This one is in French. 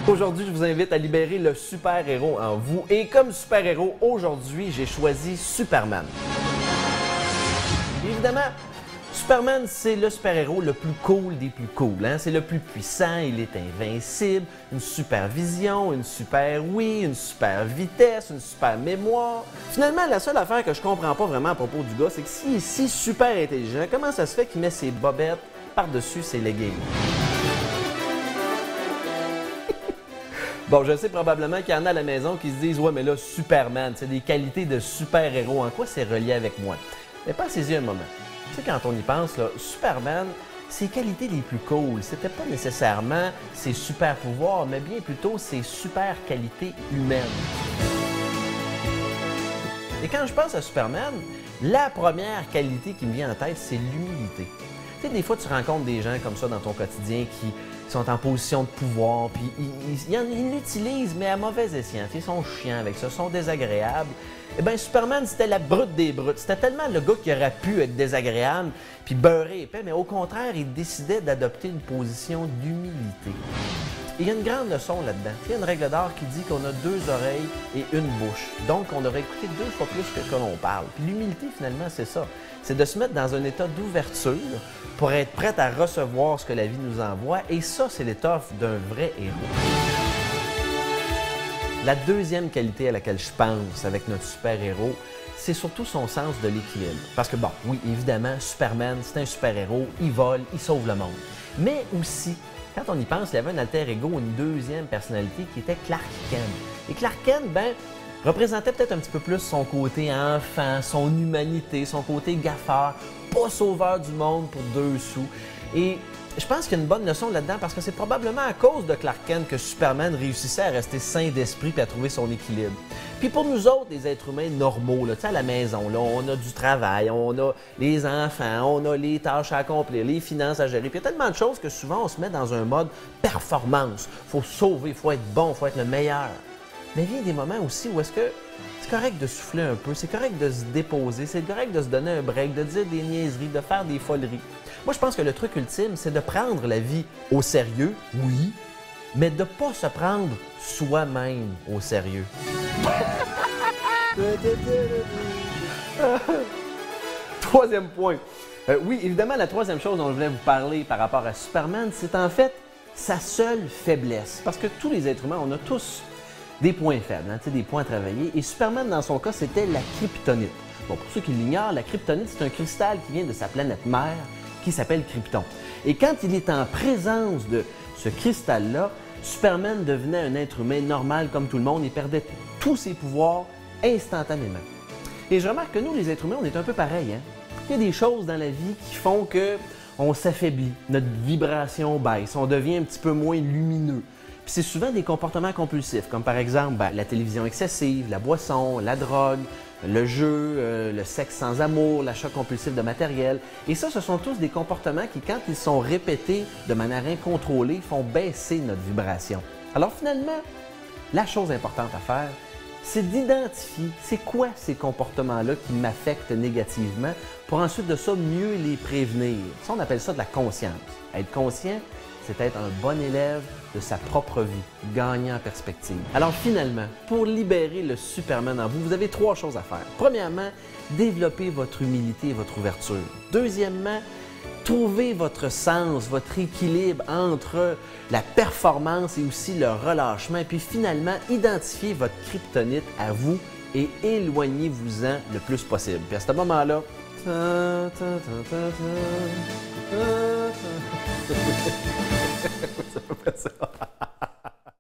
Aujourd'hui, je vous invite à libérer le super-héros en vous. Et comme super-héros, aujourd'hui, j'ai choisi Superman. Évidemment, Superman, c'est le super-héros le plus cool des plus cools. Hein? C'est le plus puissant, il est invincible, une super vision, une super ouïe, une super vitesse, une super mémoire. Finalement, la seule affaire que je comprends pas vraiment à propos du gars, c'est que s'il est si super intelligent, comment ça se fait qu'il met ses bobettes par-dessus ses leggings? Bon, je sais probablement qu'il y en a à la maison qui se disent « Ouais, mais là, Superman, c'est des qualités de super-héros. En quoi c'est relié avec moi? » Mais pensez-y un moment. Tu sais, quand on y pense, là, Superman, ses qualités les plus cool, c'était pas nécessairement ses super-pouvoirs, mais bien plutôt ses super-qualités humaines. Et quand je pense à Superman, la première qualité qui me vient en tête, c'est l'humilité. Tu sais, des fois, tu rencontres des gens comme ça dans ton quotidien qui sont en position de pouvoir, puis ils l'utilisent, mais à mauvais escient. Ils sont chiants avec ça, sont désagréables. Eh bien, Superman, c'était la brute des brutes. C'était tellement le gars qui aurait pu être désagréable, puis beurré épais, mais au contraire, il décidait d'adopter une position d'humilité. Et il y a une grande leçon là-dedans. Il y a une règle d'or qui dit qu'on a deux oreilles et une bouche. Donc, on devrait écouter deux fois plus que l'on parle. Puis l'humilité, finalement, c'est ça. C'est de se mettre dans un état d'ouverture pour être prêt à recevoir ce que la vie nous envoie. Et ça, c'est l'étoffe d'un vrai héros. La deuxième qualité à laquelle je pense avec notre super-héros, c'est surtout son sens de l'équilibre. Parce que, bon, oui, évidemment, Superman, c'est un super-héros, il vole, il sauve le monde. Mais aussi, quand on y pense, il y avait un alter ego, une deuxième personnalité qui était Clark Kent. Et Clark Kent, ben, représentait peut-être un petit peu plus son côté enfant, son humanité, son côté gaffeur, pas sauveur du monde pour 2 sous. Et je pense qu'il y a une bonne leçon là-dedans parce que c'est probablement à cause de Clark Kent que Superman réussissait à rester sain d'esprit et à trouver son équilibre. Puis pour nous autres, les êtres humains normaux, là, à la maison, là, on a du travail, on a les enfants, on a les tâches à accomplir, les finances à gérer. Puis il y a tellement de choses que souvent on se met dans un mode performance. Il faut sauver, il faut être bon, il faut être le meilleur. Mais il y a des moments aussi où est-ce que c'est correct de souffler un peu, c'est correct de se déposer, c'est correct de se donner un break, de dire des niaiseries, de faire des foleries. Moi, je pense que le truc ultime, c'est de prendre la vie au sérieux, oui, mais de ne pas se prendre soi-même au sérieux. Troisième point. Oui, évidemment, la troisième chose dont je voulais vous parler par rapport à Superman, c'est en fait sa seule faiblesse. Parce que tous les êtres humains, on a tous des points faibles, hein, des points à travailler. Et Superman, dans son cas, c'était la kryptonite. Bon, pour ceux qui l'ignorent, la kryptonite, c'est un cristal qui vient de sa planète mère, qui s'appelle Krypton. Et quand il est en présence de ce cristal-là, Superman devenait un être humain normal comme tout le monde et perdait tous ses pouvoirs instantanément. Et je remarque que nous, les êtres humains, on est un peu pareil. Hein? Il y a des choses dans la vie qui font qu'on s'affaiblit, notre vibration baisse, on devient un petit peu moins lumineux. Puis c'est souvent des comportements compulsifs, comme par exemple la télévision excessive, la boisson, la drogue, le jeu, le sexe sans amour, l'achat compulsif de matériel. Et ça, ce sont tous des comportements qui, quand ils sont répétés de manière incontrôlée, font baisser notre vibration. Alors finalement, la chose importante à faire, c'est d'identifier c'est quoi ces comportements-là qui m'affectent négativement pour ensuite de ça mieux les prévenir. Ça, on appelle ça de la conscience. Être conscient, c'est être un bon élève de sa propre vie, gagnant en perspective. Alors finalement, pour libérer le Superman en vous, vous avez 3 choses à faire. Premièrement, développer votre humilité et votre ouverture. Deuxièmement, trouver votre sens, votre équilibre entre la performance et aussi le relâchement. Et puis finalement, identifier votre kryptonite à vous et éloignez-vous-en le plus possible. Puis à ce moment-là, c'est à peu près ça.